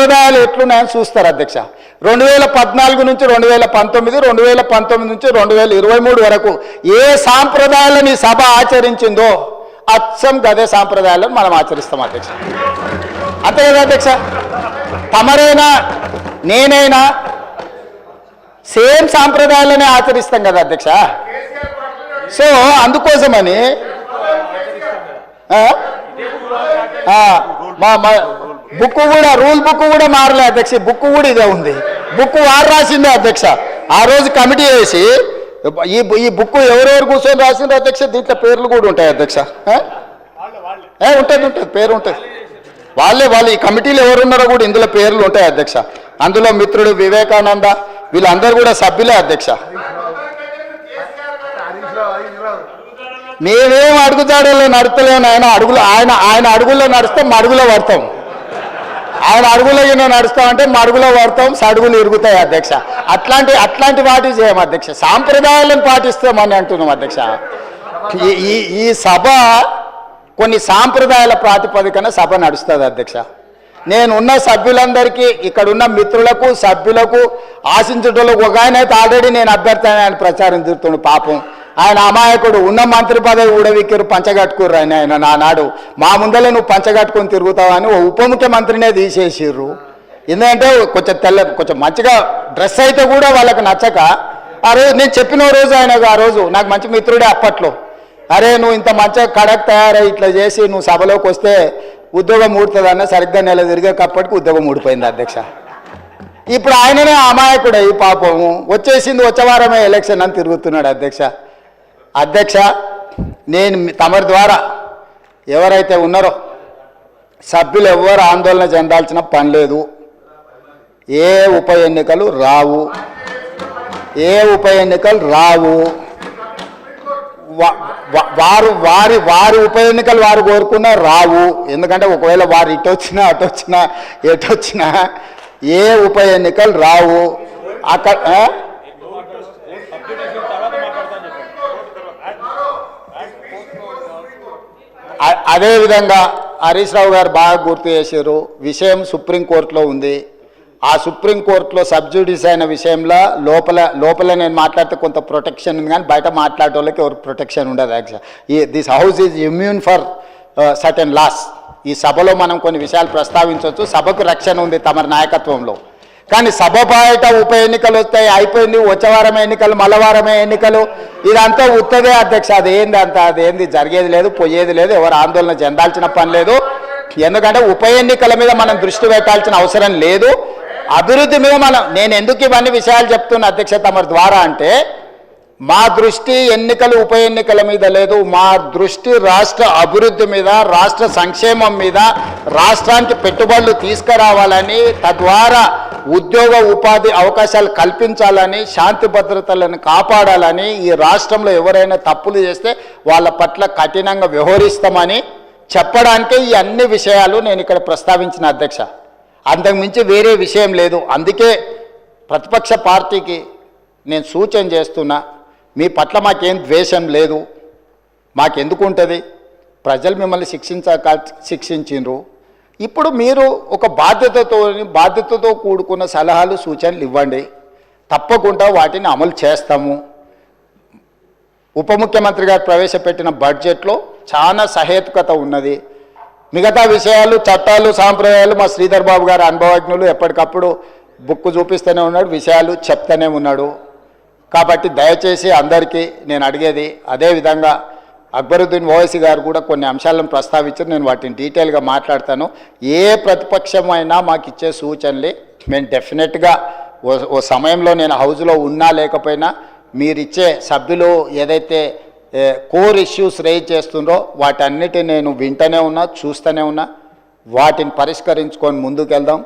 సాంప్రదాయాలు ఎట్లున్నాయని చూస్తారు అధ్యక్ష. 2014 నుంచి 2019, 2019 నుంచి 2023 వరకు ఏ సాంప్రదాయాలను ఈ సభ ఆచరించిందో అచ్చం గదే సాంప్రదాయాలను మనం ఆచరిస్తాం అధ్యక్ష. అంతే కదా అధ్యక్ష? తమరైనా నేనైనా సేమ్ సాంప్రదాయాలనే ఆచరిస్తాం కదా అధ్యక్ష. సో అందుకోసమని బుక్ కూడా రూల్ బుక్ కూడా మారలే అధ్యక్ష. బుక్ కూడా ఇదే ఉంది. బుక్ వారు రాసిందే అధ్యక్ష. ఆ రోజు కమిటీ వేసి ఈ బుక్ ఎవరెవరు కూర్చొని రాసిండ్రు అధ్యక్ష. దీంట్లో పేర్లు కూడా ఉంటాయి అధ్యక్ష. ఉంటుంది పేరు ఉంటుంది. వాళ్ళు ఈ కమిటీలో ఎవరున్నారో కూడా ఇందులో పేర్లు ఉంటాయి అధ్యక్ష. అందులో మిత్రుడు వివేకానంద వీళ్ళందరూ కూడా సభ్యులే అధ్యక్ష. మేమేం అడుగుతాడో నడుస్తలేము. ఆయన అడుగుల్లో నడుస్తాం, మడుగులో పడతాం. ఆయన అడుగులో నడుస్తామంటే మడుగులో పడతాం, సడుగులు ఇరుగుతాయి అధ్యక్ష. అట్లాంటి వాటి చేయం అధ్యక్ష. సాంప్రదాయాలను పాటిస్తామని అంటున్నాం అధ్యక్ష. ఈ సభ కొన్ని సాంప్రదాయాల ప్రాతిపదికన సభ నడుస్తుంది అధ్యక్ష. నేనున్న సభ్యులందరికీ, ఇక్కడున్న మిత్రులకు, సభ్యులకు, ఆశించేటోళ్ళకు ఒక ఆయన అయితే ఆల్రెడీ నేను అభ్యర్థి ఆయన ప్రచారం తిరుగుతుండు. పాపం ఆయన అమాయకుడు. ఉన్న మంత్రి పదవి ఊడవిక్కిరు, పంచగట్టుకుర్రు. ఆయన నానాడు మా ముందలే నువ్వు పంచగట్టుకొని తిరుగుతావని ఓ ఉప ముఖ్యమంత్రినే తీసేసిర్రు. ఎందుకంటే కొంచెం మంచిగా డ్రెస్ అయితే కూడా వాళ్ళకి నచ్చక ఆ రోజు నేను చెప్పిన రోజు ఆయనకు, ఆ రోజు నాకు మంచి మిత్రుడే అప్పట్లో, అరే నువ్వు ఇంత మంచిగా కడక్ తయారై ఇట్లా చేసి నువ్వు సభలోకి వస్తే ఉద్యోగం ఊడుతుందన్న సరిగ్గా నెల తిరిగేటప్పటికి ఉద్యోగం ఊడిపోయింది అధ్యక్ష. ఇప్పుడు ఆయననే అమాయకుడే ఈ పాపము. వచ్చేసింది వచ్చే వారమే ఎలక్షన్ అని తిరుగుతున్నాడు అధ్యక్ష. నేను తమరి ద్వారా ఎవరైతే ఉన్నారో సభ్యులు ఎవరు ఆందోళన చెందాల్సిన పని లేదు. ఏ ఉప ఎన్నికలు రావు. వారి ఉప ఎన్నికలు వారు కోరుకున్నా రావు. ఎందుకంటే ఒకవేళ వారు ఇటొచ్చినా అటొచ్చినా ఎటొచ్చినా ఏ ఉప ఎన్నికలు రావు. అక్కడ అదేవిధంగా హరీష్ రావు గారు బాగా గుర్తు చేశారు. విషయం సుప్రీంకోర్టులో ఉంది. ఆ సుప్రీంకోర్టులో సబ్జుడిస్ అయిన విషయంలో లోపల నేను మాట్లాడితే కొంత ప్రొటెక్షన్ ఉంది, కానీ బయట మాట్లాడే వాళ్ళకి ఎవరు ప్రొటెక్షన్ ఉండదు. Actual this house is immune for certain laws. ఈ సభలో మనం కొన్ని విషయాలు ప్రస్తావించవచ్చు. సభకు రక్షణ ఉంది తమ నాయకత్వంలో. కానీ సభ బయట ఉప ఎన్నికలు వస్తాయి, అయిపోయింది, వచ్చే వారమే ఎన్నికలు, మల్లవారమే ఎన్నికలు, ఇదంతా ఉత్తదే అధ్యక్ష. అదేంది జరిగేది లేదు, పోయేది లేదు, ఎవరు ఆందోళన చెందాల్సిన పని లేదు. ఎందుకంటే ఉప ఎన్నికల మీద మనం దృష్టి పెట్టాల్సిన అవసరం లేదు. అభివృద్ధి మీద నేను ఎందుకు ఇవన్నీ విషయాలు చెప్తున్నా అధ్యక్ష తమరి ద్వారా అంటే, మా దృష్టి ఎన్నికలు ఉప ఎన్నికల మీద లేదు. మా దృష్టి రాష్ట్ర అభివృద్ధి మీద, రాష్ట్ర సంక్షేమం మీద, రాష్ట్రానికి పెట్టుబడులు తీసుకురావాలని, తద్వారా ఉద్యోగ ఉపాధి అవకాశాలు కల్పించాలని, శాంతి భద్రతలను కాపాడాలని, ఈ రాష్ట్రంలో ఎవరైనా తప్పులు చేస్తే వాళ్ళ పట్ల కఠినంగా వ్యవహరిస్తామని చెప్పడానికే ఈ అన్ని విషయాలు నేను ఇక్కడ ప్రస్తావించిన అధ్యక్ష. అంతకుమించి వేరే విషయం లేదు. అందుకే ప్రతిపక్ష పార్టీకి నేను సూచన చేస్తున్నా, మీ పట్ల మాకేం ద్వేషం లేదు. మాకెందుకు ఉంటుంది? ప్రజలు మిమ్మల్ని శిక్షించిండ్రు. ఇప్పుడు మీరు ఒక బాధ్యతతో కూడుకున్న సలహాలు, సూచనలు ఇవ్వండి. తప్పకుండా వాటిని అమలు చేస్తాము. ఉప ముఖ్యమంత్రి గారు ప్రవేశపెట్టిన బడ్జెట్లో చాలా సహేతుకత ఉన్నది. మిగతా విషయాలు, చట్టాలు, సాంప్రదాయాలు మా శ్రీధర్ బాబు గారు అనుభవజ్ఞులు, ఎప్పటికప్పుడు బుక్ చూపిస్తూనే ఉన్నాడు, విషయాలు చెప్తూనే ఉన్నాడు. కాబట్టి దయచేసి అందరికీ నేను అడిగేది, అదేవిధంగా అక్బరుద్దీన్ ఓవైసీ గారు కూడా కొన్ని అంశాలను ప్రస్తావించారు. నేను వాటిని డీటెయిల్గా మాట్లాడతాను. ఏ ప్రతిపక్షమైనా మాకు ఇచ్చే సూచనలే మేము డెఫినెట్గా ఓ సమయంలో నేను హౌస్లో ఉన్నా లేకపోయినా మీరిచ్చే సభ్యులు ఏదైతే కోర్ ఇష్యూస్ రేజ్ చేస్తుండ్రో వాటన్నిటిని నేను వింటూనే ఉన్నా, చూస్తూనే ఉన్నా. వాటిని పరిష్కరించుకొని ముందుకెళ్దాం.